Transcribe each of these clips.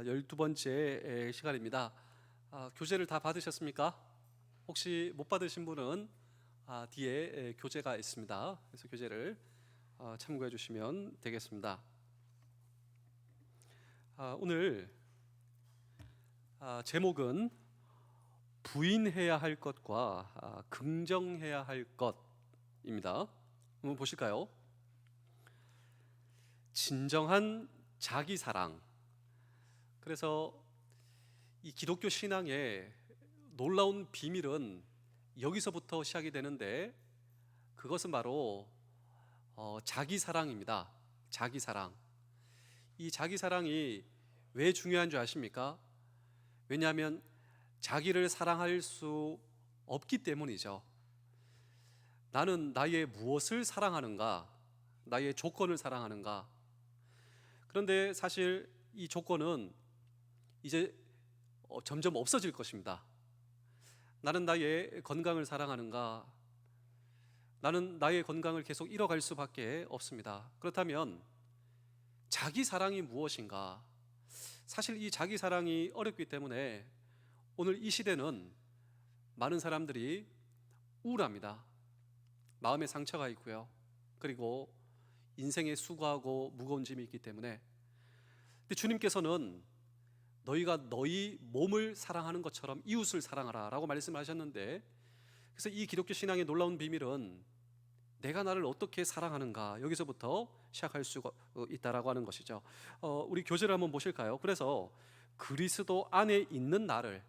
12번째 시간입니다. 교재를 다 받으셨습니까? 혹시 못 받으신 분은 뒤에 교재가 있습니다. 그래서 교재를 참고해 주시면 되겠습니다. 오늘 제목은 부인해야 할 것과 긍정해야 할 것입니다. 한번 보실까요? 진정한 자기 사랑. 그래서 이 기독교 신앙의 놀라운 비밀은 여기서부터 시작이 되는데, 그것은 바로 자기 사랑입니다. 자기 사랑. 이 자기 사랑이 왜 중요한 줄 아십니까? 왜냐하면 자기를 사랑할 수 없기 때문이죠. 나는 나의 무엇을 사랑하는가? 나의 조건을 사랑하는가? 그런데 사실 이 조건은 이제 점점 없어질 것입니다. 나는 나의 건강을 사랑하는가? 나는 나의 건강을 계속 잃어갈 수밖에 없습니다. 그렇다면 자기 사랑이 무엇인가? 사실 이 자기 사랑이 어렵기 때문에 오늘 이 시대는 많은 사람들이 우울합니다. 마음에 상처가 있고요. 그리고 인생에 수고하고 무거운 짐이 있기 때문에. 근데 주님께서는 너희가 너희 몸을 사랑하는 것처럼 이웃을 사랑하라 라고 말씀하셨는데, 그래서 이 기독교 신앙의 놀라운 비밀은 내가 나를 어떻게 사랑하는가, 여기서부터 시작할 수가 있다라고 하는 것이죠. 우리 교재를 한번 보실까요? 그래서 그리스도 안에 있는 나를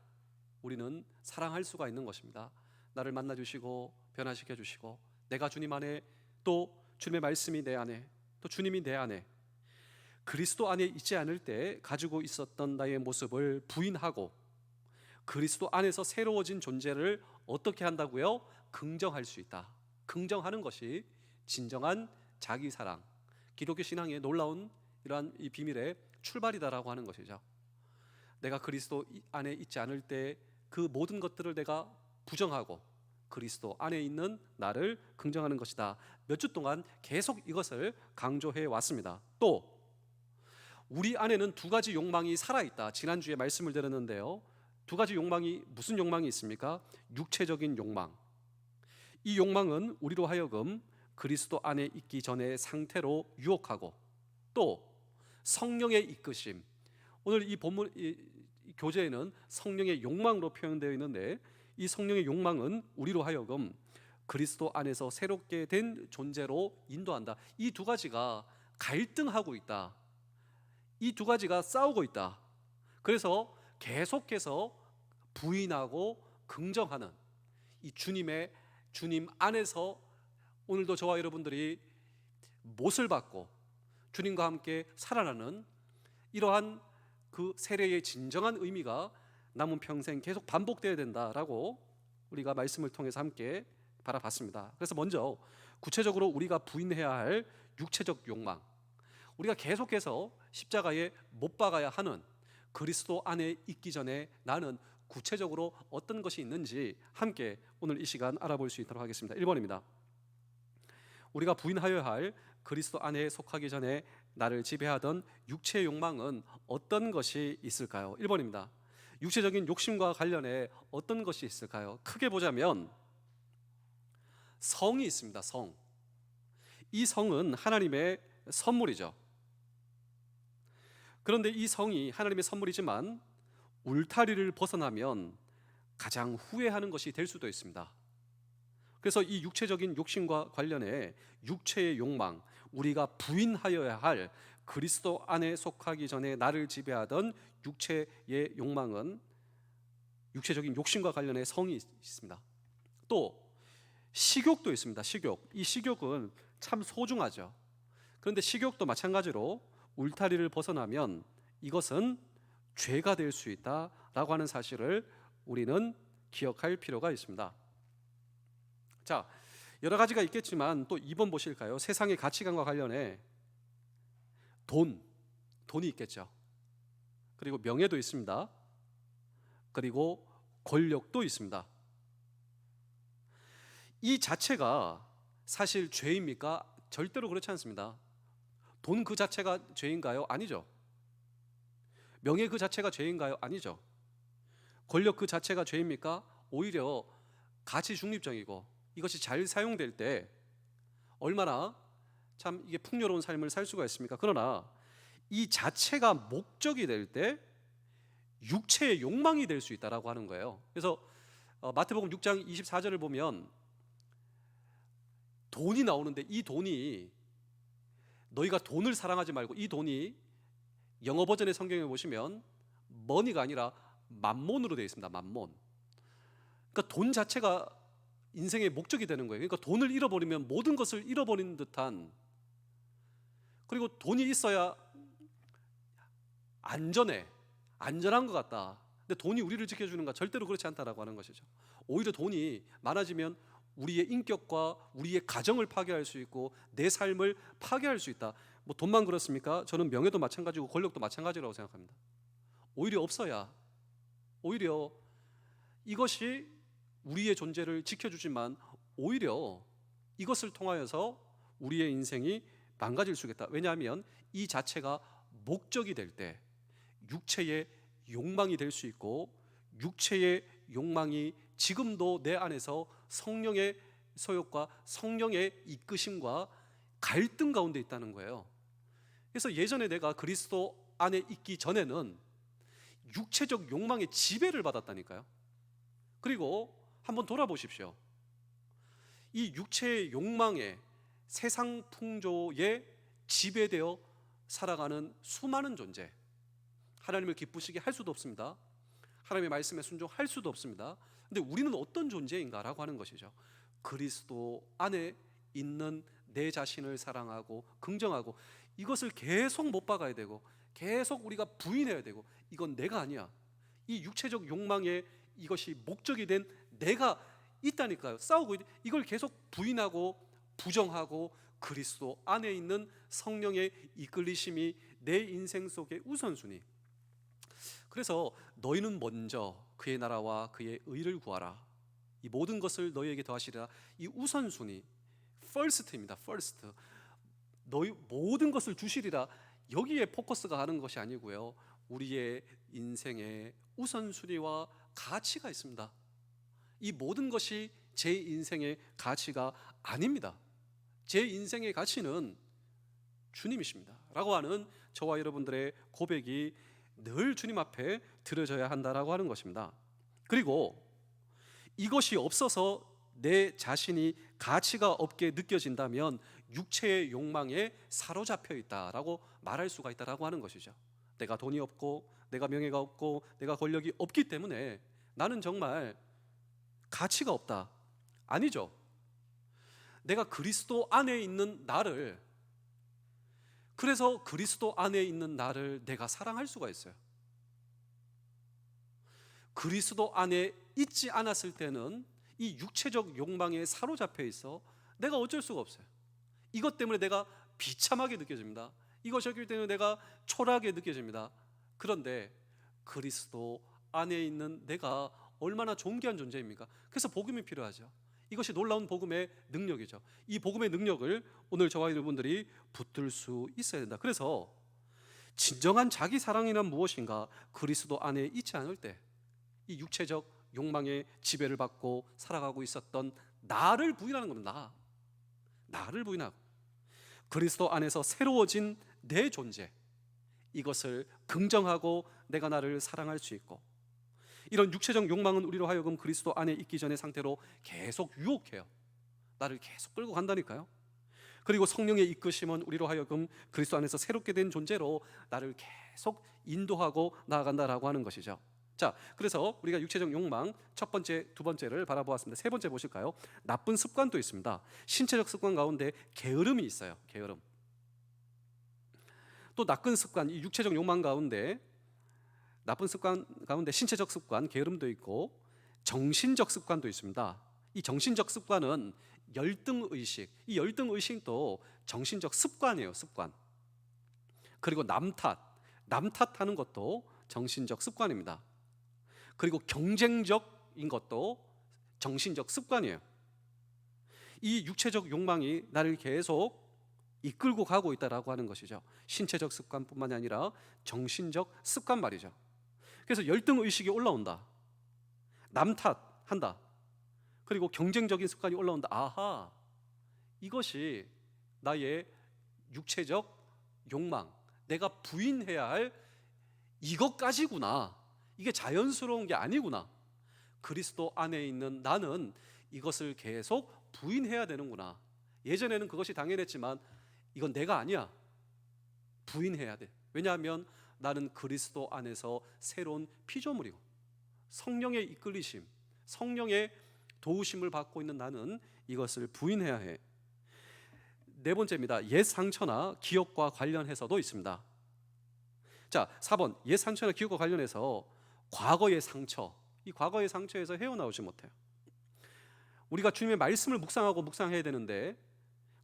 우리는 사랑할 수가 있는 것입니다. 나를 만나주시고 변화시켜 주시고, 내가 주님 안에, 또 주님의 말씀이 내 안에, 또 주님이 내 안에, 그리스도 안에 있지 않을 때 가지고 있었던 나의 모습을 부인하고 그리스도 안에서 새로워진 존재를 어떻게 한다고요? 긍정할 수 있다. 긍정하는 것이 진정한 자기 사랑, 기독교 신앙의 놀라운 이러한 이 비밀의 출발이다라고 하는 것이죠. 내가 그리스도 안에 있지 않을 때 그 모든 것들을 내가 부정하고 그리스도 안에 있는 나를 긍정하는 것이다. 몇 주 동안 계속 이것을 강조해 왔습니다. 또 우리 안에는 두 가지 욕망이 살아있다. 지난주에 말씀을 드렸는데요, 두 가지 욕망이 무슨 욕망이 있습니까? 육체적인 욕망. 이 욕망은 우리로 하여금 그리스도 안에 있기 전의 상태로 유혹하고, 또 성령의 이끄심. 오늘 이 본문 이 교재에는 성령의 욕망으로 표현되어 있는데, 이 성령의 욕망은 우리로 하여금 그리스도 안에서 새롭게 된 존재로 인도한다. 이 두 가지가 갈등하고 있다. 이 두 가지가 싸우고 있다. 그래서 계속해서 부인하고 긍정하는 이 주님 안에서 오늘도 저와 여러분들이 못을 받고 주님과 함께 살아나는 이러한 그 세례의 진정한 의미가 남은 평생 계속 반복되어야 된다라고 우리가 말씀을 통해서 함께 바라봤습니다. 그래서 먼저 구체적으로 우리가 부인해야 할 육체적 욕망, 우리가 계속해서 십자가에 못 박아야 하는 그리스도 안에 있기 전에 나는 구체적으로 어떤 것이 있는지 함께 오늘 이 시간 알아볼 수 있도록 하겠습니다. 1번입니다. 우리가 부인하여야 할 그리스도 안에 속하기 전에 나를 지배하던 육체의 욕망은 어떤 것이 있을까요? 1번입니다. 육체적인 욕심과 관련해 어떤 것이 있을까요? 크게 보자면 성이 있습니다. 성. 이 성은 하나님의 선물이죠. 그런데 이 성이 하나님의 선물이지만 울타리를 벗어나면 가장 후회하는 것이 될 수도 있습니다. 그래서 이 육체적인 욕심과 관련해 육체의 욕망, 우리가 부인하여야 할 그리스도 안에 속하기 전에 나를 지배하던 육체의 욕망은, 육체적인 욕심과 관련해 성이 있습니다. 또 식욕도 있습니다. 식욕. 이 식욕은 참 소중하죠. 그런데 식욕도 마찬가지로 울타리를 벗어나면 이것은 죄가 될 수 있다라고 하는 사실을 우리는 기억할 필요가 있습니다. 자, 여러 가지가 있겠지만 또 2번 보실까요? 세상의 가치관과 관련해 돈이 있겠죠. 그리고 명예도 있습니다. 그리고 권력도 있습니다. 이 자체가 사실 죄입니까? 절대로 그렇지 않습니다. 돈 그 자체가 죄인가요? 아니죠. 명예 그 자체가 죄인가요? 아니죠. 권력 그 자체가 죄입니까? 오히려 가치 중립적이고 이것이 잘 사용될 때 얼마나 참 이게 풍요로운 삶을 살 수가 있습니까? 그러나 이 자체가 목적이 될 때 육체의 욕망이 될 수 있다라고 하는 거예요. 그래서 마태복음 6장 24절을 보면 돈이 나오는데, 이 돈이, 너희가 돈을 사랑하지 말고, 이 돈이 영어 버전의 성경에 보시면 머니가 아니라 만몬으로 되어 있습니다. 만몬. 그러니까 돈 자체가 인생의 목적이 되는 거예요. 그러니까 돈을 잃어버리면 모든 것을 잃어버린 듯한, 그리고 돈이 있어야 안전한 것 같다. 근데 돈이 우리를 지켜주는가? 절대로 그렇지 않다라고 하는 것이죠. 오히려 돈이 많아지면 우리의 인격과 우리의 가정을 파괴할 수 있고 내 삶을 파괴할 수 있다. 뭐 돈만 그렇습니까? 저는 명예도 마찬가지고 권력도 마찬가지라고 생각합니다. 오히려 없어야, 오히려 이것이 우리의 존재를 지켜주지만 오히려 이것을 통하여서 우리의 인생이 망가질 수 있겠다. 왜냐하면 이 자체가 목적이 될 때 육체의 욕망이 될 수 있고, 육체의 욕망이 지금도 내 안에서 성령의 소욕과 성령의 이끄심과 갈등 가운데 있다는 거예요. 그래서 예전에 내가 그리스도 안에 있기 전에는 육체적 욕망의 지배를 받았다니까요. 그리고 한번 돌아보십시오. 이 육체의 욕망에, 세상 풍조에 지배되어 살아가는 수많은 존재, 하나님을 기쁘시게 할 수도 없습니다. 하나님의 말씀에 순종할 수도 없습니다. 근데 우리는 어떤 존재인가라고 하는 것이죠. 그리스도 안에 있는 내 자신을 사랑하고 긍정하고, 이것을 계속 못 박아야 되고 계속 우리가 부인해야 되고, 이건 내가 아니야. 이 육체적 욕망에 이것이 목적이 된 내가 있다니까요. 싸우고 이걸 계속 부인하고 부정하고, 그리스도 안에 있는 성령의 이끌리심이 내 인생 속의 우선순위. 그래서 너희는 먼저 그의 나라와 그의 의를 구하라, 이 모든 것을 너희에게 더하시리라. 이 우선순위, first입니다. first. 너희 모든 것을 주시리라, 여기에 포커스가 가는 것이 아니고요, 우리의 인생의 우선순위와 가치가 있습니다. 이 모든 것이 제 인생의 가치가 아닙니다. 제 인생의 가치는 주님이십니다 라고 하는 저와 여러분들의 고백이 늘 주님 앞에 드려져야 한다라고 하는 것입니다. 그리고 이것이 없어서 내 자신이 가치가 없게 느껴진다면 육체의 욕망에 사로잡혀 있다라고 말할 수가 있다라고 하는 것이죠. 내가 돈이 없고 내가 명예가 없고 내가 권력이 없기 때문에 나는 정말 가치가 없다. 아니죠. 내가 그리스도 안에 있는 나를, 그래서 그리스도 안에 있는 나를 내가 사랑할 수가 있어요. 그리스도 안에 있지 않았을 때는 이 육체적 욕망에 사로잡혀 있어 내가 어쩔 수가 없어요. 이것 때문에 내가 비참하게 느껴집니다. 이것이기 때문에 내가 초라하게 느껴집니다. 그런데 그리스도 안에 있는 내가 얼마나 존귀한 존재입니까? 그래서 복음이 필요하죠. 이것이 놀라운 복음의 능력이죠. 이 복음의 능력을 오늘 저와 여러분들이 붙들 수 있어야 된다. 그래서 진정한 자기 사랑이란 무엇인가? 그리스도 안에 있지 않을 때 이 육체적 욕망의 지배를 받고 살아가고 있었던 나를 부인하는 겁니다. 나를 부인하고 그리스도 안에서 새로워진 내 존재, 이것을 긍정하고 내가 나를 사랑할 수 있고, 이런 육체적 욕망은 우리로 하여금 그리스도 안에 있기 전의 상태로 계속 유혹해요. 나를 계속 끌고 간다니까요. 그리고 성령의 이끄심은 우리로 하여금 그리스도 안에서 새롭게 된 존재로 나를 계속 인도하고 나아간다라고 하는 것이죠. 자, 그래서 우리가 육체적 욕망 첫 번째, 두 번째를 바라보았습니다. 세 번째 보실까요? 나쁜 습관도 있습니다. 신체적 습관 가운데 게으름이 있어요. 게으름. 또 나쁜 습관, 이 육체적 욕망 가운데 나쁜 습관 가운데 신체적 습관, 게으름도 있고 정신적 습관도 있습니다. 이 정신적 습관은 열등의식, 이 열등의식도 정신적 습관이에요. 습관. 그리고 남탓하는 것도 정신적 습관입니다. 그리고 경쟁적인 것도 정신적 습관이에요. 이 육체적 욕망이 나를 계속 이끌고 가고 있다라고 하는 것이죠. 신체적 습관뿐만이 아니라 정신적 습관 말이죠. 그래서 열등 의식이 올라온다. 남 탓한다. 그리고 경쟁적인 습관이 올라온다. 아하, 이것이 나의 육체적 욕망, 내가 부인해야 할 이것까지구나. 이게 자연스러운 게 아니구나. 그리스도 안에 있는 나는 이것을 계속 부인해야 되는구나. 예전에는 그것이 당연했지만 이건 내가 아니야. 부인해야 돼. 왜냐하면 나는 그리스도 안에서 새로운 피조물이고 성령의 이끌리심, 성령의 도우심을 받고 있는 나는 이것을 부인해야 해. 네 번째입니다. 옛 상처나 기억과 관련해서도 있습니다. 자, 4번. 옛 상처나 기억과 관련해서 과거의 상처, 이 과거의 상처에서 헤어나오지 못해요. 우리가 주님의 말씀을 묵상하고 묵상해야 되는데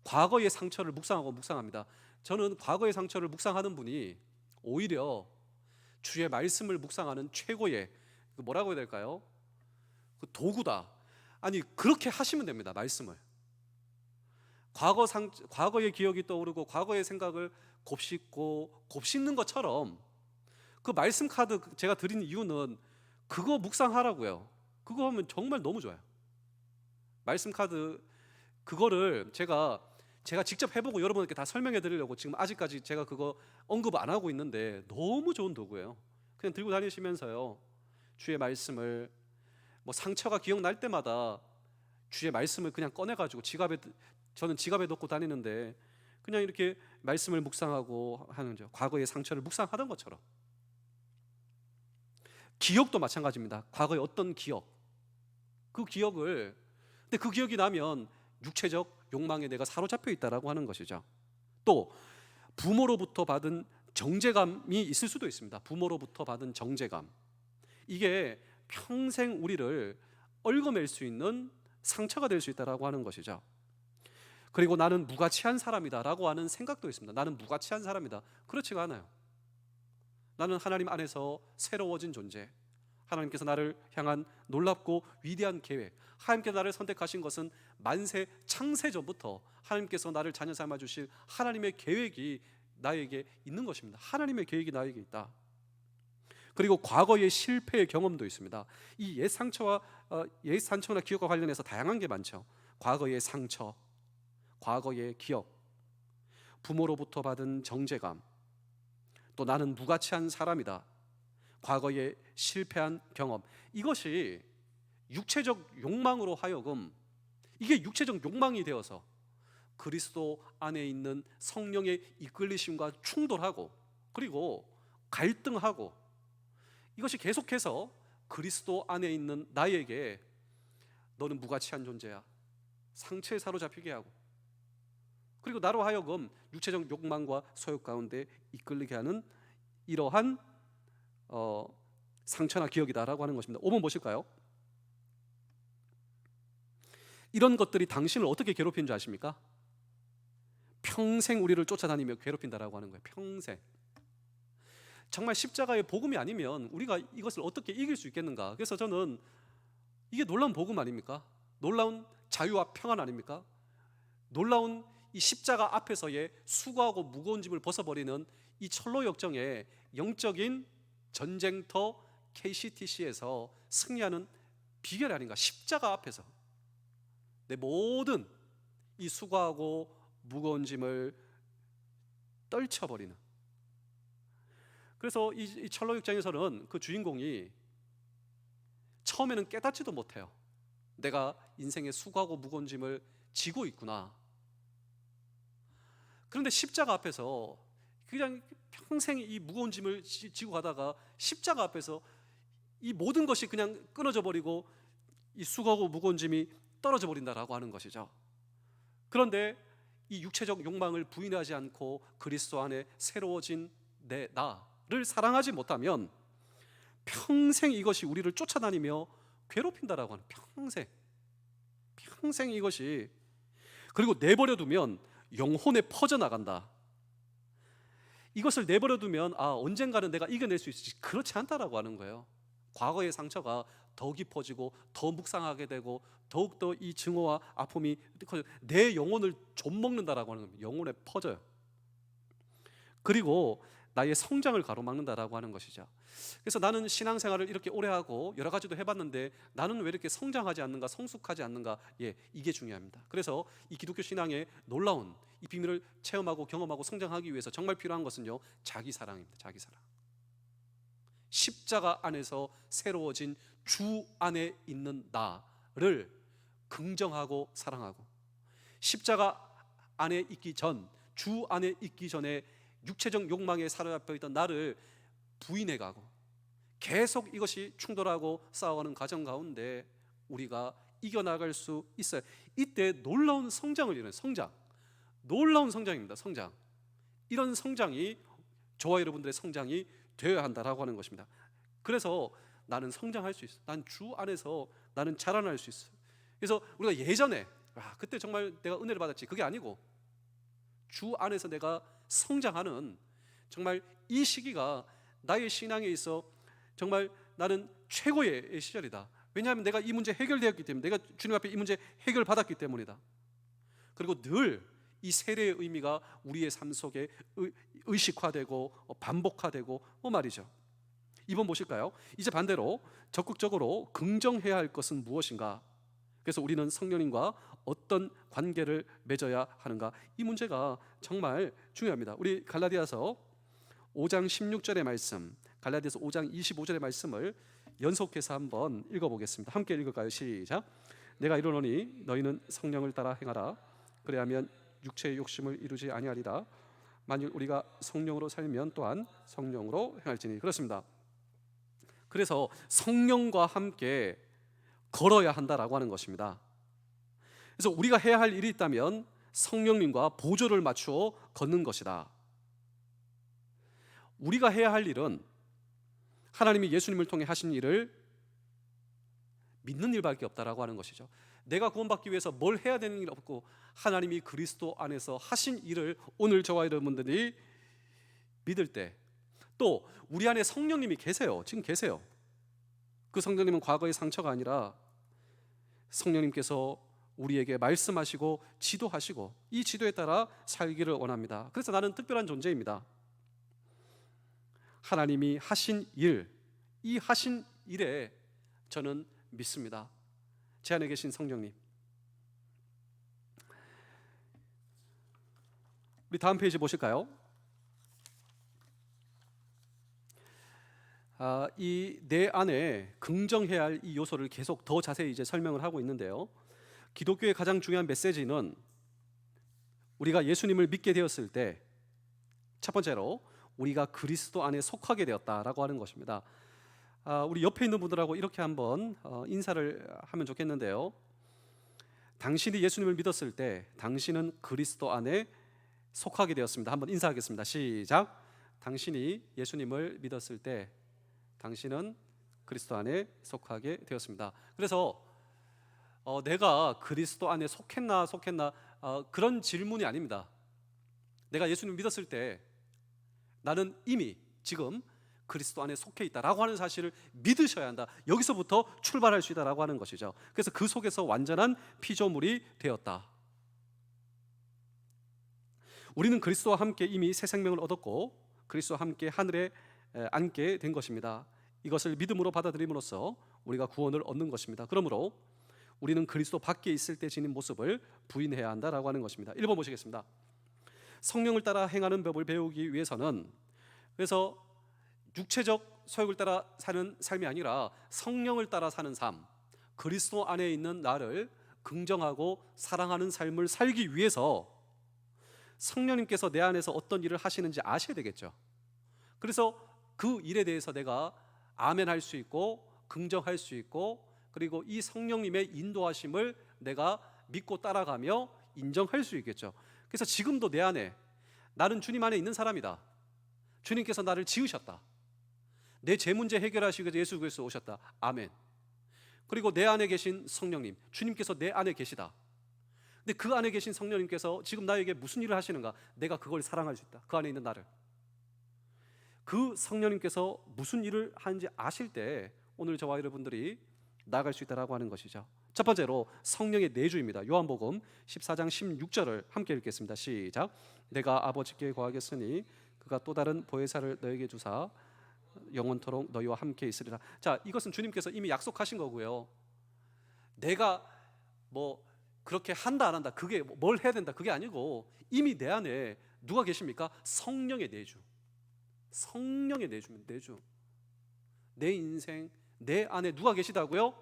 과거의 상처를 묵상하고 묵상합니다. 저는 과거의 상처를 묵상하는 분이 오히려 주의 말씀을 묵상하는 최고의 뭐라고 해야 될까요? 그 도구다. 아니, 그렇게 하시면 됩니다. 말씀을. 과거의 기억이 떠오르고 과거의 생각을 곱씹는 것처럼 그 말씀 카드 제가 드린 이유는 그거 묵상하라고요. 그거 하면 정말 너무 좋아요. 말씀 카드 그거를 제가 직접 해보고 여러분께 다 설명해 드리려고 지금 아직까지 제가 그거 언급 안 하고 있는데 너무 좋은 도구예요. 그냥 들고 다니시면서요, 주의 말씀을 뭐 상처가 기억날 때마다 주의 말씀을 그냥 꺼내가지고 저는 지갑에 넣고 다니는데 그냥 이렇게 말씀을 묵상하고 하는 거죠. 과거의 상처를 묵상하던 것처럼. 기억도 마찬가지입니다. 과거의 어떤 기억, 근데 그 기억이 나면 육체적 욕망에 내가 사로잡혀 있다라고 하는 것이죠. 또 부모로부터 받은 정죄감이 있을 수도 있습니다. 부모로부터 받은 정죄감, 이게 평생 우리를 얽어맬 수 있는 상처가 될 수 있다라고 하는 것이죠. 그리고 나는 무가치한 사람이다라고 하는 생각도 있습니다. 나는 무가치한 사람이다. 그렇지가 않아요. 나는 하나님 안에서 새로워진 존재, 하나님께서 나를 향한 놀랍고 위대한 계획, 하나님께서 나를 선택하신 것은 만세 창세 전부터 하나님께서 나를 자녀 삼아 주실 하나님의 계획이 나에게 있는 것입니다. 하나님의 계획이 나에게 있다. 그리고 과거의 실패의 경험도 있습니다. 이 옛 상처나 기억과 관련해서 다양한 게 많죠. 과거의 상처, 과거의 기억, 부모로부터 받은 정죄감, 또 나는 무가치한 사람이다, 과거에 실패한 경험, 이것이 육체적 욕망으로 하여금 이게 육체적 욕망이 되어서 그리스도 안에 있는 성령의 이끌리심과 충돌하고 그리고 갈등하고, 이것이 계속해서 그리스도 안에 있는 나에게 너는 무가치한 존재야, 상처에 사로잡히게 하고, 그리고 나로 하여금 육체적 욕망과 소욕 가운데 이끌리게 하는 이러한 상처나 기억이다라고 하는 것입니다. 5번 보실까요? 이런 것들이 당신을 어떻게 괴롭히는 줄 아십니까? 평생 우리를 쫓아다니며 괴롭힌다라고 하는 거예요. 평생. 정말 십자가의 복음이 아니면 우리가 이것을 어떻게 이길 수 있겠는가? 그래서 저는 이게 놀라운 복음 아닙니까? 놀라운 자유와 평안 아닙니까? 놀라운 이 십자가 앞에서의 수고하고 무거운 짐을 벗어버리는 이 철로 역정의 영적인 전쟁터 KCTC에서 승리하는 비결이 아닌가? 십자가 앞에서 내 모든 이 수고하고 무거운 짐을 떨쳐버리는. 그래서 이 철로 역정에서는 그 주인공이 처음에는 깨닫지도 못해요. 내가 인생의 수고하고 무거운 짐을 지고 있구나. 그런데 십자가 앞에서 그냥 평생 이 무거운 짐을 지고 가다가 십자가 앞에서 이 모든 것이 그냥 끊어져 버리고 이 수고하고 무거운 짐이 떨어져 버린다라고 하는 것이죠. 그런데 이 육체적 욕망을 부인하지 않고 그리스도 안에 새로워진 나를 사랑하지 못하면 평생 이것이 우리를 쫓아다니며 괴롭힌다라고 하는, 평생 이것이, 그리고 내버려두면 영혼에 퍼져나간다. 이것을 내버려두면 언젠가는 내가 이겨낼 수 있을지, 그렇지 않다라고 하는 거예요. 과거의 상처가 더 깊어지고 더 묵상하게 되고 더욱더 이 증오와 아픔이 커져 내 영혼을 좀먹는다라고 하는 겁니다. 영혼에 퍼져요. 그리고 나의 성장을 가로막는다라고 하는 것이죠. 그래서 나는 신앙생활을 이렇게 오래 하고 여러 가지도 해봤는데 나는 왜 이렇게 성장하지 않는가, 성숙하지 않는가? 이게 중요합니다. 그래서 이 기독교 신앙의 놀라운 이 비밀을 체험하고 경험하고 성장하기 위해서 정말 필요한 것은요, 자기 사랑입니다. 자기 사랑. 십자가 안에서 새로워진 주 안에 있는 나를 긍정하고 사랑하고, 십자가 안에 있기 전, 주 안에 있기 전에 육체적 욕망에 사로잡혀 있던 나를 부인해가고 계속 이것이 충돌하고 싸워가는 과정 가운데 우리가 이겨나갈 수 있어요. 이때 놀라운 성장을 이루는 성장, 놀라운 성장입니다. 성장. 이런 성장이 저와 여러분들의 성장이 되어야 한다라고 하는 것입니다. 그래서 나는 성장할 수 있어. 난 주 안에서 나는 자라날 수 있어. 그래서 우리가 예전에 그때 정말 내가 은혜를 받았지, 그게 아니고 주 안에서 내가 성장하는 정말 이 시기가 나의 신앙에 있어 정말 나는 최고의 시절이다. 왜냐하면 내가 이 문제 해결되었기 때문에, 내가 주님 앞에 이 문제 해결받았기 때문이다. 그리고 늘 이 세례의 의미가 우리의 삶 속에 의식화되고 반복화되고 말이죠. 2번 보실까요? 이제 반대로 적극적으로 긍정해야 할 것은 무엇인가? 그래서 우리는 성령님과 어떤 관계를 맺어야 하는가? 이 문제가 정말 중요합니다. 우리 갈라디아서 5장 16절의 말씀, 갈라디아서 5장 25절의 말씀을 연속해서 한번 읽어보겠습니다. 함께 읽을까요? 시작. 내가 이르노니 너희는 성령을 따라 행하라. 그래야면 육체의 욕심을 이루지 아니하리라. 만일 우리가 성령으로 살면 또한 성령으로 행할지니. 그렇습니다. 그래서 성령과 함께 걸어야 한다라고 하는 것입니다. 그래서 우리가 해야 할 일이 있다면 성령님과 보조를 맞추어 걷는 것이다. 우리가 해야 할 일은 하나님이 예수님을 통해 하신 일을 믿는 일밖에 없다라고 하는 것이죠. 내가 구원받기 위해서 뭘 해야 되는 일 없고 하나님이 그리스도 안에서 하신 일을 오늘 저와 여러분들이 믿을 때, 또 우리 안에 성령님이 계세요. 지금 계세요. 그 성령님은 과거의 상처가 아니라 성령님께서 우리에게 말씀하시고 지도하시고 이 지도에 따라 살기를 원합니다. 그래서 나는 특별한 존재입니다. 하나님이 하신 일, 이 하신 일에 저는 믿습니다. 제 안에 계신 성령님. 우리 다음 페이지 보실까요? 이 내 안에 긍정해야 할 이 요소를 계속 더 자세히 이제 설명을 하고 있는데요. 기독교의 가장 중요한 메시지는 우리가 예수님을 믿게 되었을 때 첫 번째로 우리가 그리스도 안에 속하게 되었다라고 하는 것입니다. 우리 옆에 있는 분들하고 이렇게 한번 인사를 하면 좋겠는데요. 당신이 예수님을 믿었을 때 당신은 그리스도 안에 속하게 되었습니다. 한번 인사하겠습니다. 시작. 당신이 예수님을 믿었을 때 당신은 그리스도 안에 속하게 되었습니다. 그래서 내가 그리스도 안에 속했나 그런 질문이 아닙니다. 내가 예수님 믿었을 때 나는 이미 지금 그리스도 안에 속해 있다라고 하는 사실을 믿으셔야 한다. 여기서부터 출발할 수 있다라고 하는 것이죠. 그래서 그 속에서 완전한 피조물이 되었다. 우리는 그리스도와 함께 이미 새 생명을 얻었고 그리스도와 함께 하늘에 앉게 된 것입니다. 이것을 믿음으로 받아들임으로써 우리가 구원을 얻는 것입니다. 그러므로 우리는 그리스도 밖에 있을 때 지닌 모습을 부인해야 한다라고 하는 것입니다. 1번 보시겠습니다. 성령을 따라 행하는 법을 배우기 위해서는, 그래서 육체적 소욕을 따라 사는 삶이 아니라 성령을 따라 사는 삶, 그리스도 안에 있는 나를 긍정하고 사랑하는 삶을 살기 위해서 성령님께서 내 안에서 어떤 일을 하시는지 아셔야 되겠죠. 그래서 그 일에 대해서 내가 아멘 할 수 있고 긍정할 수 있고, 그리고 이 성령님의 인도하심을 내가 믿고 따라가며 인정할 수 있겠죠. 그래서 지금도 내 안에, 나는 주님 안에 있는 사람이다. 주님께서 나를 지으셨다. 내 제 문제 해결하시기 위해서 예수 그리스도 오셨다. 아멘. 그리고 내 안에 계신 성령님, 주님께서 내 안에 계시다. 근데 그 안에 계신 성령님께서 지금 나에게 무슨 일을 하시는가? 내가 그걸 사랑할 수 있다. 그 안에 있는 나를. 그 성령님께서 무슨 일을 하는지 아실 때 오늘 저와 여러분들이 나아갈 수 있다라고 하는 것이죠. 첫 번째로 성령의 내주입니다. 요한복음 14장 16절을 함께 읽겠습니다. 시작. 내가 아버지께 구하겠으니 그가 또 다른 보혜사를 너에게 주사 영원토록 너희와 함께 있으리라. 자, 이것은 주님께서 이미 약속하신 거고요. 내가 뭐 그렇게 한다 안 한다, 그게 뭘 해야 된다, 그게 아니고 이미 내 안에 누가 계십니까? 성령의 내주. 성령의 내주입니다. 내주. 내 인생, 내 안에 누가 계시다고요?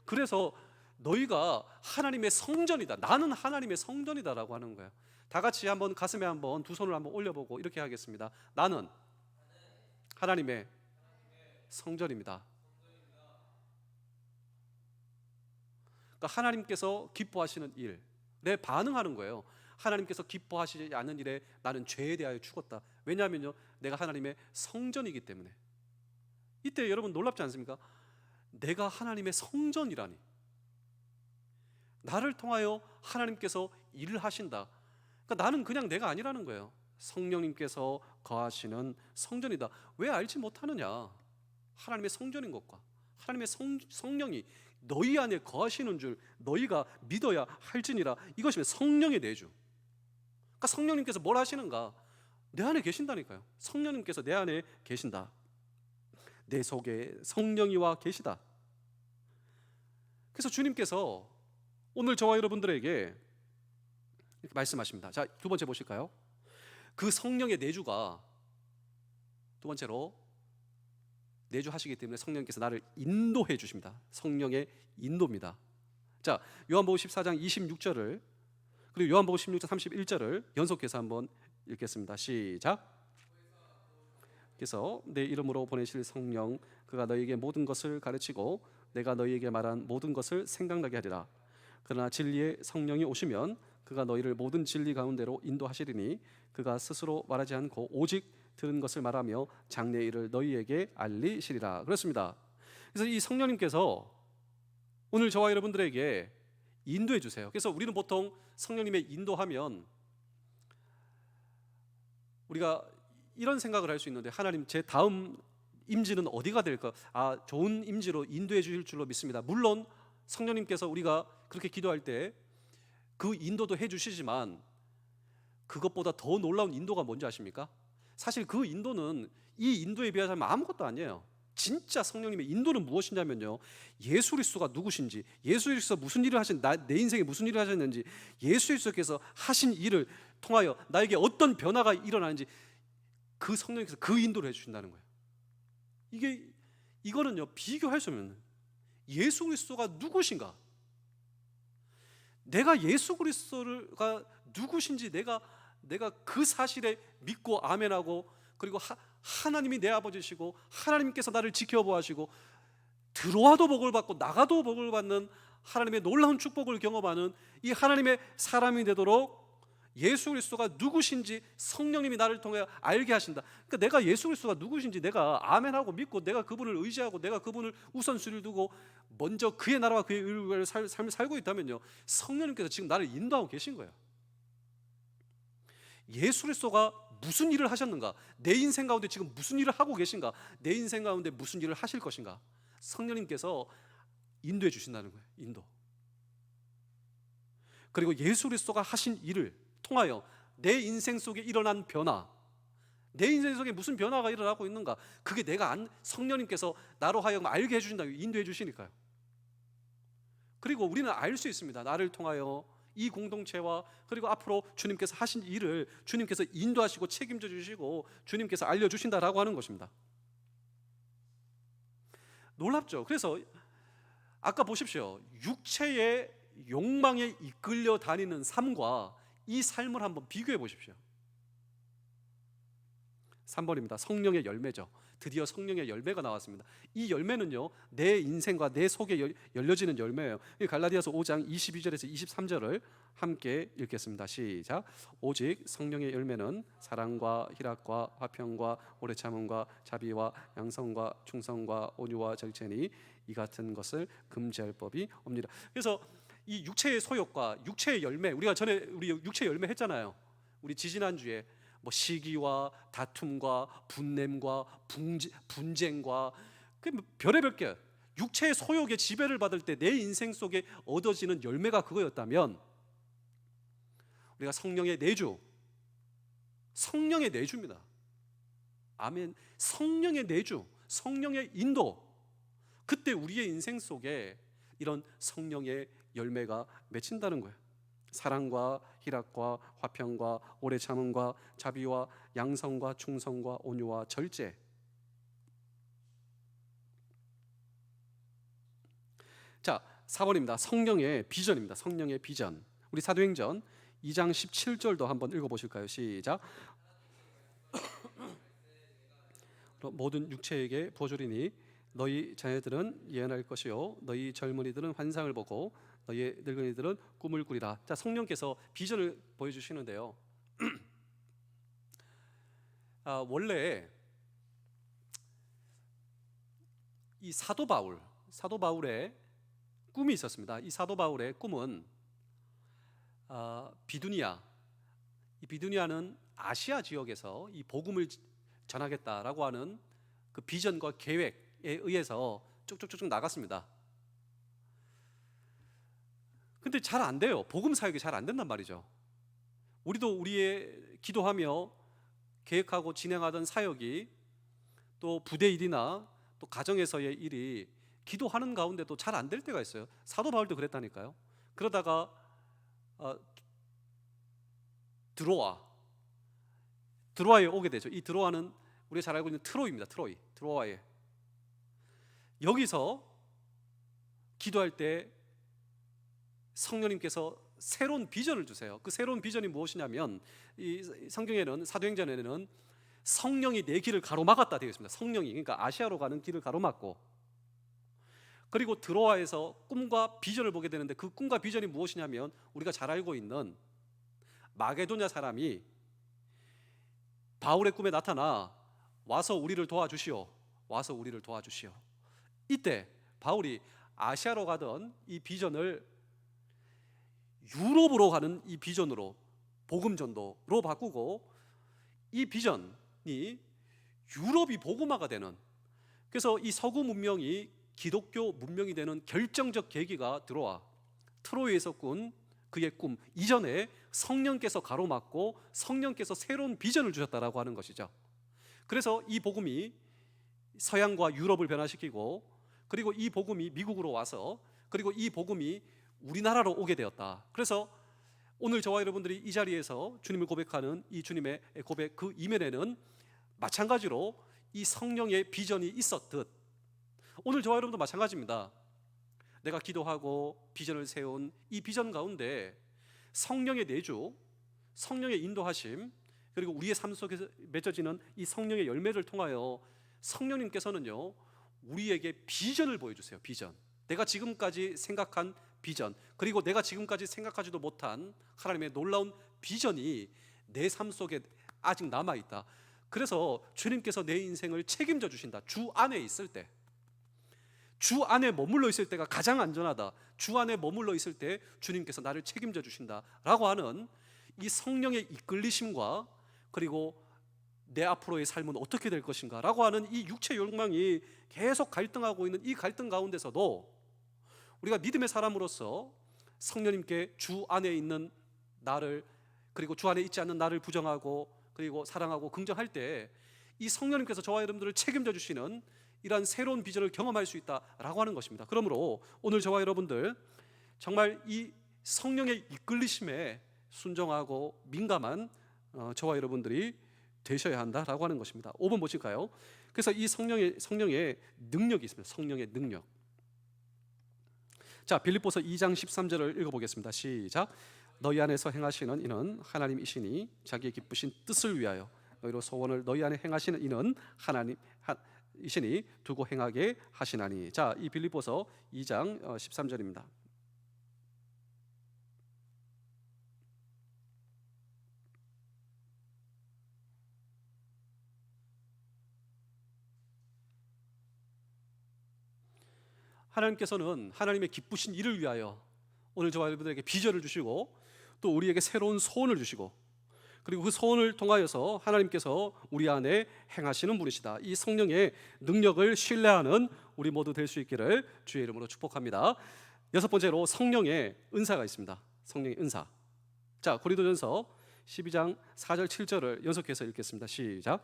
그래서 너희가 하나님의 성전이다, 나는 하나님의 성전이다라고 하는 거예요. 다 같이 한번 가슴에 한번 두 손을 한번 올려보고 이렇게 하겠습니다. 나는 하나님의 성전입니다. 그러니까 하나님께서 기뻐하시는 일에 반응하는 거예요. 하나님께서 기뻐하시지 않는 일에 나는 죄에 대하여 죽었다. 왜냐하면요, 내가 하나님의 성전이기 때문에. 이때 여러분 놀랍지 않습니까? 내가 하나님의 성전이라니. 나를 통하여 하나님께서 일을 하신다. 그러니까 나는 그냥 내가 아니라는 거예요. 성령님께서 거하시는 성전이다. 왜 알지 못하느냐? 하나님의 성전인 것과 하나님의 성령이 너희 안에 거하시는 줄 너희가 믿어야 할지니라. 이것이 성령의 내주. 그러니까 성령님께서 뭘 하시는가? 내 안에 계신다니까요. 성령님께서 내 안에 계신다. 내 속에 성령이와 계시다. 그래서 주님께서 오늘 저와 여러분들에게 이렇게 말씀하십니다. 자, 두 번째 보실까요? 그 성령의 내주가 두 번째로 내주하시기 때문에 성령께서 나를 인도해 주십니다. 성령의 인도입니다. 자, 요한복음 14장 26절을 그리고 요한복음 16장 31절을 연속해서 한번 읽겠습니다. 시작. 그래서 내 이름으로 보내실 성령 그가 너희에게 모든 것을 가르치고 내가 너희에게 말한 모든 것을 생각나게 하리라. 그러나 진리의 성령이 오시면 그가 너희를 모든 진리 가운데로 인도하시리니 그가 스스로 말하지 않고 오직 들은 것을 말하며 장래의 일을 너희에게 알리시리라. 그렇습니다. 그래서 이 성령님께서 오늘 저와 여러분들에게 인도해 주세요. 그래서 우리는 보통 성령님의 인도하면 우리가 이런 생각을 할 수 있는데, 하나님 제 다음 임지는 어디가 될까? 좋은 임지로 인도해 주실 줄로 믿습니다. 물론 성령님께서 우리가 그렇게 기도할 때 그 인도도 해 주시지만 그것보다 더 놀라운 인도가 뭔지 아십니까? 사실 그 인도는 이 인도에 비하자면 아무것도 아니에요. 진짜 성령님의 인도는 무엇이냐면요, 예수 그리스도가 누구신지, 예수 그리스도 무슨 일을 하신, 내 인생에 무슨 일을 하셨는지, 예수 그리스도께서 하신 일을 통하여 나에게 어떤 변화가 일어나는지 그 성령께서 그 인도를 해주신다는 거예요. 이거는요 비교할 수 없는, 예수 그리스도가 누구신가, 내가 예수 그리스도가 누구신지 내가 그 사실에 믿고 아멘하고, 그리고 하나님이 내 아버지시고 하나님께서 나를 지켜보시고 들어와도 복을 받고 나가도 복을 받는 하나님의 놀라운 축복을 경험하는 이 하나님의 사람이 되도록 예수 그리스도가 누구신지 성령님이 나를 통해 알게 하신다. 그러니까 내가 예수 그리스도가 누구신지 내가 아멘하고 믿고 내가 그분을 의지하고 내가 그분을 우선순위를 두고 먼저 그의 나라와 그의 의를 삶을 살고 있다면요, 성령님께서 지금 나를 인도하고 계신 거예요. 예수 그리스도가 무슨 일을 하셨는가, 내 인생 가운데 지금 무슨 일을 하고 계신가, 내 인생 가운데 무슨 일을 하실 것인가, 성령님께서 인도해 주신다는 거예요. 인도. 그리고 예수 그리스도가 하신 일을 통하여 내 인생 속에 일어난 변화, 내 인생 속에 무슨 변화가 일어나고 있는가, 그게 내가 성령님께서 나로 하여금 알게 해주신다, 인도해 주시니까요. 그리고 우리는 알 수 있습니다. 나를 통하여 이 공동체와 그리고 앞으로 주님께서 하신 일을 주님께서 인도하시고 책임져 주시고 주님께서 알려주신다라고 하는 것입니다. 놀랍죠? 그래서 아까 보십시오. 육체의 욕망에 이끌려 다니는 삶과 이 삶을 한번 비교해 보십시오. 3번입니다. 성령의 열매죠. 드디어 성령의 열매가 나왔습니다. 이 열매는요, 내 인생과 내 속에 열려지는 열매예요. 갈라디아서 5장 22절에서 23절을 함께 읽겠습니다. 시작. 오직 성령의 열매는 사랑과 희락과 화평과 오래 참음과 자비와 양성과 충성과 온유와 절제니 이 같은 것을 금지할 법이 없느니라. 그래서 이 육체의 소욕과 육체의 열매, 우리 육체의 열매 했잖아요. 우리 지지난주에 뭐 시기와 다툼과 분냄과 분쟁과 그 별의별 게, 육체의 소욕에 지배를 받을 때 내 인생 속에 얻어지는 열매가 그거였다면, 우리가 성령의 내주, 성령의 내주입니다. 아멘. 성령의 내주, 성령의 인도, 그때 우리의 인생 속에 이런 성령의 열매가 맺힌다는 거예요. 사랑과 희락과 화평과 오래 참음과 자비와 양성과 충성과 온유와 절제. 자, 4번입니다. 성령의 비전입니다. 성령의 비전. 우리 사도행전 2장 17절도 한번 읽어보실까요? 시작. 모든 육체에게 보조리니 너희 자녀들은 예언할 것이요 너희 젊은이들은 환상을 보고 너희 늙은이들은 꿈을 꾸리라. 자, 성령께서 비전을 보여주시는데요. 원래 이 사도 바울의 꿈이 있었습니다. 이 사도 바울의 꿈은 비두니아, 이 비두니아는 아시아 지역에서 이 복음을 전하겠다라고 하는 그 비전과 계획에 의해서 쭉쭉쭉 나갔습니다. 근데 잘 안 돼요. 복음 사역이 잘 안 된단 말이죠. 우리도 우리의 기도하며 계획하고 진행하던 사역이, 또 부대 일이나 또 가정에서의 일이 기도하는 가운데도 잘 안 될 때가 있어요. 사도 바울도 그랬다니까요. 그러다가 드로아에 오게 되죠. 이 드로아는 우리가 잘 알고 있는 트로이입니다. 드로아에. 여기서 기도할 때 성령님께서 새로운 비전을 주세요. 그 새로운 비전이 무엇이냐면, 이 성경에는, 사도행전에는 성령이 내 길을 가로막았다 되어 있습니다. 성령이, 그러니까 아시아로 가는 길을 가로막고, 그리고 드로아에서 꿈과 비전을 보게 되는데, 그 꿈과 비전이 무엇이냐면 우리가 잘 알고 있는 마게도냐 사람이 바울의 꿈에 나타나 와서 우리를 도와주시오. 이때 바울이 아시아로 가던 이 비전을 유럽으로 가는 이 비전으로, 복음 전도로 바꾸고, 이 비전이 유럽이 복음화가 되는, 그래서 이 서구 문명이 기독교 문명이 되는 결정적 계기가 트로이에서 꾼 그의 꿈 이전에 성령께서 가로막고 성령께서 새로운 비전을 주셨다라고 하는 것이죠. 그래서 이 복음이 서양과 유럽을 변화시키고, 그리고 이 복음이 미국으로 와서, 그리고 이 복음이 우리나라로 오게 되었다. 그래서 오늘 저와 여러분들이 이 자리에서 주님을 고백하는 이 주님의 고백, 그 이면에는 마찬가지로 이 성령의 비전이 있었듯, 오늘 저와 여러분도 마찬가지입니다. 내가 기도하고 비전을 세운 이 비전 가운데 성령의 내주, 성령의 인도하심, 그리고 우리의 삶 속에서 맺어지는 이 성령의 열매를 통하여 성령님께서는요, 우리에게 비전을 보여주세요. 비전. 내가 지금까지 생각한 비전, 그리고 내가 지금까지 생각하지도 못한 하나님의 놀라운 비전이 내 삶 속에 아직 남아있다. 그래서 주님께서 내 인생을 책임져 주신다. 주 안에 있을 때, 주 안에 머물러 있을 때가 가장 안전하다. 주 안에 머물러 있을 때 주님께서 나를 책임져 주신다라고 하는 이 성령의 이끌리심과, 그리고 내 앞으로의 삶은 어떻게 될 것인가 라고 하는 이 육체 욕망이 계속 갈등하고 있는 이 갈등 가운데서도 우리가 믿음의 사람으로서 성령님께 주 안에 있는 나를, 그리고 주 안에 있지 않는 나를 부정하고, 그리고 사랑하고 긍정할 때 이 성령님께서 저와 여러분들을 책임져 주시는 이러한 새로운 비전을 경험할 수 있다라고 하는 것입니다. 그러므로 오늘 저와 여러분들 정말 이 성령의 이끌리심에 순종하고 민감한 저와 여러분들이 되셔야 한다라고 하는 것입니다. 5번 보실까요? 그래서 이 성령의 능력이 있습니다. 성령의 능력. 자, 빌립보서 2장 13절을 읽어보겠습니다. 시작. 너희 안에서 행하시는 이는 하나님이시니 자기의 기쁘신 뜻을 위하여 너희로 소원을 너희 안에 행하시는 이는 하나님이시니 두고 행하게 하시나니. 자, 이 빌립보서 2장 13절입니다. 하나님께서는 하나님의 기쁘신 일을 위하여 오늘 저와 여러분들에게 비전을 주시고, 또 우리에게 새로운 소원을 주시고, 그리고 그 소원을 통하여서 하나님께서 우리 안에 행하시는 분이시다. 이 성령의 능력을 신뢰하는 우리 모두 될 수 있기를 주의 이름으로 축복합니다. 여섯 번째로 성령의 은사가 있습니다. 성령의 은사. 자, 고린도전서 12장 4절 7절을 연속해서 읽겠습니다. 시작.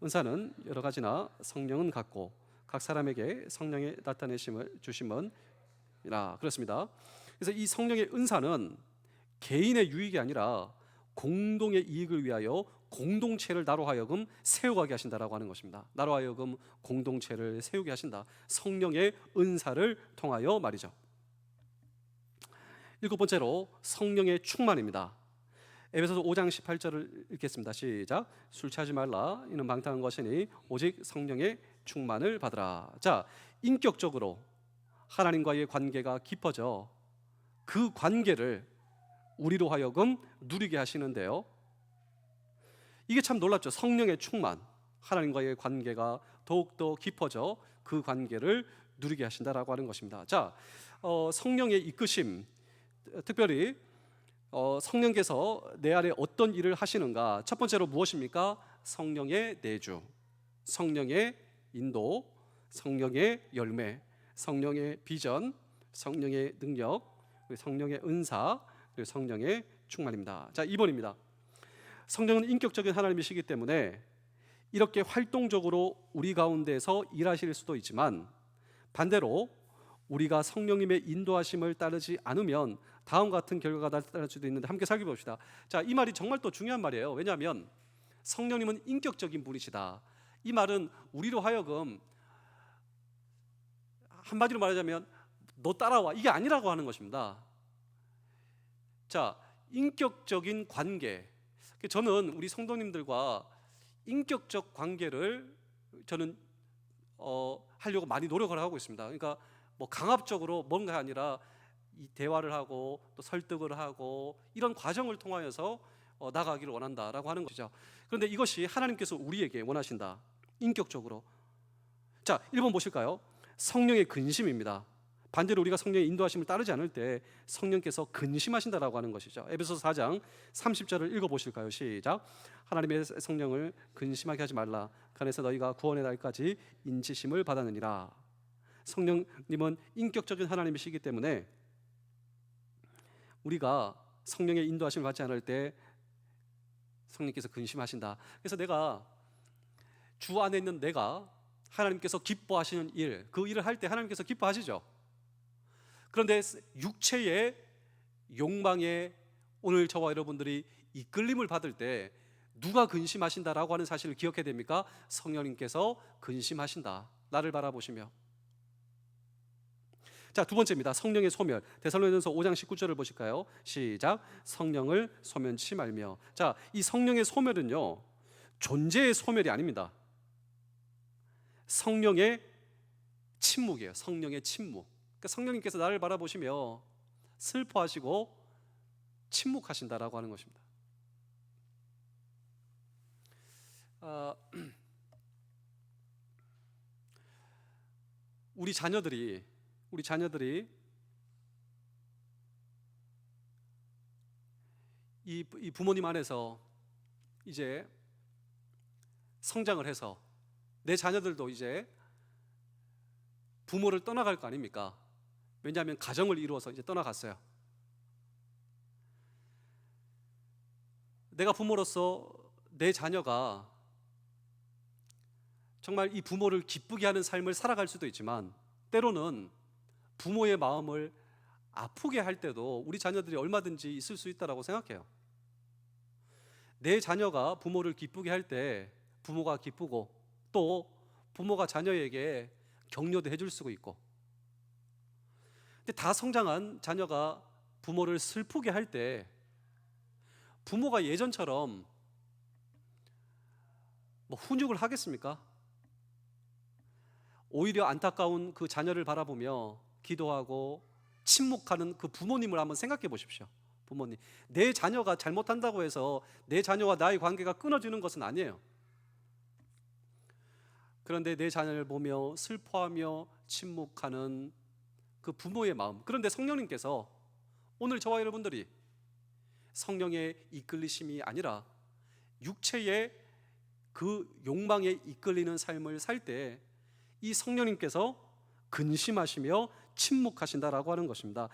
은사는 여러 가지나 성령은 같고 각 사람에게 성령의 나타내심을 주심은이라. 그렇습니다. 그래서 이 성령의 은사는 개인의 유익이 아니라 공동의 이익을 위하여 공동체를 나로 하여금 세워가게 하신다라고 하는 것입니다. 나로 하여금 공동체를 세우게 하신다. 성령의 은사를 통하여 말이죠. 일곱 번째로 성령의 충만입니다. 에베소서 5장 18절을 읽겠습니다. 시작. 술 취하지 말라. 이는 방탕한 것이니 오직 성령의 충만을 받으라. 자, 인격적으로 하나님과의 관계가 깊어져 그 관계를 우리로 하여금 누리게 하시는데요. 이게 참 놀랍죠. 성령의 충만, 하나님과의 관계가 더욱더 깊어져 그 관계를 누리게 하신다라고 하는 것입니다. 자, 성령의 이끄심, 특별히 성령께서 내 안에 어떤 일을 하시는가. 첫 번째로 무엇입니까? 성령의 내주, 성령의 인도, 성령의 열매, 성령의 비전, 성령의 능력, 성령의 은사, 그리고 성령의 충만입니다. 자, 2번입니다. 성령은 인격적인 하나님이시기 때문에 이렇게 활동적으로 우리 가운데서 일하실 수도 있지만, 반대로 우리가 성령님의 인도하심을 따르지 않으면 다음과 같은 결과가 나타날 수도 있는데 함께 살펴봅시다. 자, 이 말이 정말 또 중요한 말이에요. 왜냐하면 성령님은 인격적인 분이시다. 이 말은 우리로 하여금 한마디로 말하자면 너 따라와, 이게 아니라고 하는 것입니다. 자, 인격적인 관계. 저는 우리 성도님들과 인격적 관계를 저는 하려고 많이 노력을 하고 있습니다. 그러니까 뭐 강압적으로 뭔가 아니라 이 대화를 하고 또 설득을 하고 이런 과정을 통하여서 나가기를 원한다라고 하는 것이죠. 그런데 이것이 하나님께서 우리에게 원하신다. 인격적으로. 자, 1번 보실까요? 성령의 근심입니다. 반대로 우리가 성령의 인도하심을 따르지 않을 때 성령께서 근심하신다라고 하는 것이죠. 에베소서 4장 30절을 읽어보실까요? 시작. 하나님의 성령을 근심하게 하지 말라. 그 안에서 너희가 구원의 날까지 인치심을 받았느니라. 성령님은 인격적인 하나님이시기 때문에 우리가 성령의 인도하심을 받지 않을 때 성령께서 근심하신다. 그래서 내가 주 안에 있는 내가 하나님께서 기뻐하시는 일, 그 일을 할 때 하나님께서 기뻐하시죠. 그런데 육체의 욕망에 오늘 저와 여러분들이 이끌림을 받을 때 누가 근심하신다라고 하는 사실을 기억해야 됩니까? 성령님께서 근심하신다. 나를 바라보시며. 자, 두 번째입니다. 성령의 소멸. 데살로니가전서 5장 19절을 보실까요? 시작. 성령을 소멸치 말며. 자, 이 성령의 소멸은요, 존재의 소멸이 아닙니다. 성령의 침묵이에요. 성령의 침묵. 그러니까 성령님께서 나를 바라보시며 슬퍼하시고 침묵하신다라고 하는 것입니다. 우리 자녀들이 이 부모님 안에서 이제 성장을 해서 내 자녀들도 이제 부모를 떠나갈 거 아닙니까? 왜냐하면 가정을 이루어서 이제 떠나갔어요. 내가 부모로서 내 자녀가 정말 이 부모를 기쁘게 하는 삶을 살아갈 수도 있지만, 때로는 부모의 마음을 아프게 할 때도 우리 자녀들이 얼마든지 있을 수 있다고 생각해요. 내 자녀가 부모를 기쁘게 할 때 부모가 기쁘고, 또 부모가 자녀에게 격려도 해줄 수가 있고, 근데 다 성장한 자녀가 부모를 슬프게 할 때 부모가 예전처럼 뭐 훈육을 하겠습니까? 오히려 안타까운 그 자녀를 바라보며 기도하고 침묵하는 그 부모님을 한번 생각해 보십시오. 부모님, 내 자녀가 잘못한다고 해서 내 자녀와 나의 관계가 끊어지는 것은 아니에요. 그런데 내 자녀를 보며 슬퍼하며 침묵하는 그 부모의 마음. 그런데 성령님께서 오늘 저와 여러분들이 성령의 이끌리심이 아니라 육체의 그 욕망에 이끌리는 삶을 살 때 이 성령님께서 근심하시며 침묵하신다라고 하는 것입니다.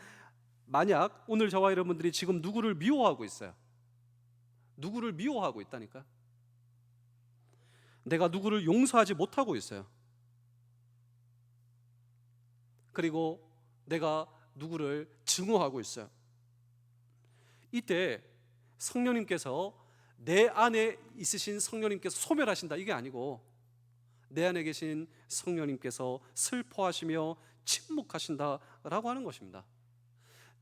만약 오늘 저와 여러분들이 지금 누구를 미워하고 있어요. 누구를 미워하고 있다니까. 내가 누구를 용서하지 못하고 있어요. 그리고 내가 누구를 증오하고 있어요. 이때 성령님께서 내 안에 있으신 성령님께서 소멸하신다 이게 아니고 내 안에 계신 성령님께서 슬퍼하시며 침묵하신다라고 하는 것입니다.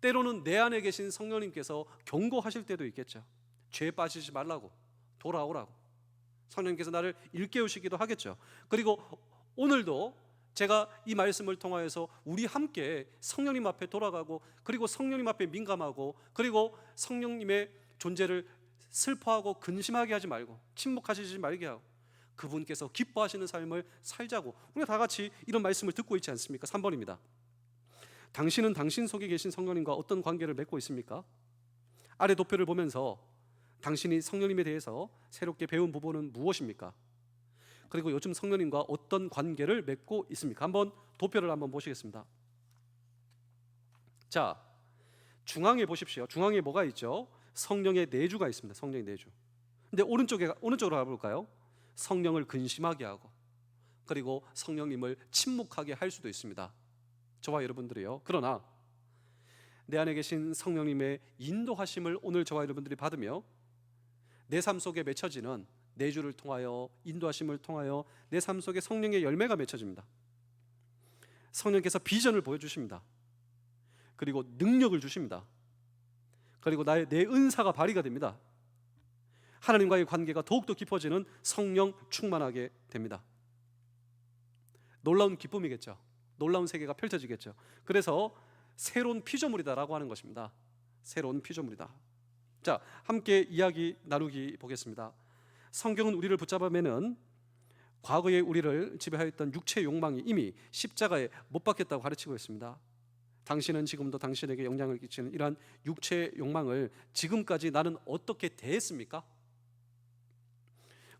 때로는 내 안에 계신 성령님께서 경고하실 때도 있겠죠. 죄에 빠지지 말라고, 돌아오라고. 성령님께서 나를 일깨우시기도 하겠죠. 그리고 오늘도 제가 이 말씀을 통하여서 우리 함께 성령님 앞에 돌아가고, 그리고 성령님 앞에 민감하고, 그리고 성령님의 존재를 슬퍼하고 근심하게 하지 말고, 침묵하시지 말게 하고, 그분께서 기뻐하시는 삶을 살자고. 우리가 다 같이 이런 말씀을 듣고 있지 않습니까? 3번입니다. 당신은 당신 속에 계신 성령님과 어떤 관계를 맺고 있습니까? 아래 도표를 보면서 당신이 성령님에 대해서 새롭게 배운 부분은 무엇입니까? 그리고 요즘 성령님과 어떤 관계를 맺고 있습니까? 한번 도표를 한번 보시겠습니다. 자, 중앙에 보십시오. 중앙에 뭐가 있죠? 성령의 내주가 있습니다. 성령의 내주. 근데 오른쪽으로 가볼까요? 성령을 근심하게 하고, 그리고 성령님을 침묵하게 할 수도 있습니다. 저와 여러분들이요. 그러나 내 안에 계신 성령님의 인도하심을 오늘 저와 여러분들이 받으며 내 삶 속에 맺혀지는 내주를 통하여, 인도하심을 통하여 내 삶 속에 성령의 열매가 맺혀집니다. 성령께서 비전을 보여주십니다. 그리고 능력을 주십니다. 그리고 내 은사가 발휘가 됩니다. 하나님과의 관계가 더욱더 깊어지는 성령 충만하게 됩니다. 놀라운 기쁨이겠죠. 놀라운 세계가 펼쳐지겠죠. 그래서 새로운 피조물이다라고 하는 것입니다. 새로운 피조물이다. 자, 함께 이야기 나누기 보겠습니다. 성경은 우리를 붙잡아매는 과거에 우리를 지배하였던 육체의 욕망이 이미 십자가에 못 박혔다고 가르치고 있습니다. 당신은 지금도 당신에게 영향을 끼치는 이러한 육체의 욕망을 지금까지 나는 어떻게 대했습니까?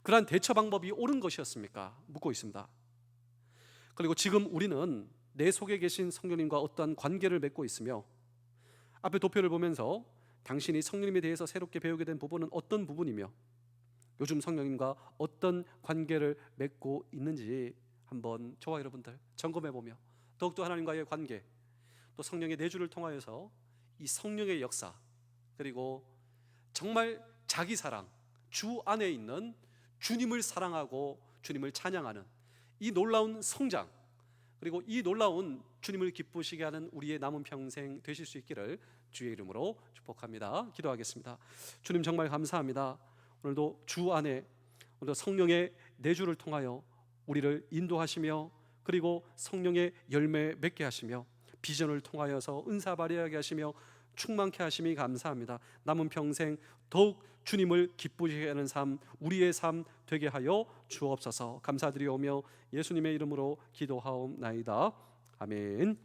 그러한 대처 방법이 옳은 것이었습니까? 묻고 있습니다. 그리고 지금 우리는 내 속에 계신 성령님과 어떠한 관계를 맺고 있으며, 앞에 도표를 보면서 당신이 성령님에 대해서 새롭게 배우게 된 부분은 어떤 부분이며 요즘 성령님과 어떤 관계를 맺고 있는지 한번 저와 여러분들 점검해보며 더욱더 하나님과의 관계, 또 성령의 내주를 통하여서 이 성령의 역사, 그리고 정말 자기 사랑, 주 안에 있는 주님을 사랑하고 주님을 찬양하는 이 놀라운 성장, 그리고 이 놀라운 주님을 기쁘시게 하는 우리의 남은 평생 되실 수 있기를 주의 이름으로 축복합니다. 기도하겠습니다. 주님 정말 감사합니다. 오늘도 주 안에 오늘도 성령의 내주를 통하여 우리를 인도하시며, 그리고 성령의 열매 맺게 하시며, 비전을 통하여서 은사 발휘하게 하시며 충만케 하심이 감사합니다. 남은 평생 더욱 주님을 기쁘시게 하는 삶, 우리의 삶 되게 하여 주옵소서. 감사드리오며 예수님의 이름으로 기도하옵나이다. 아멘.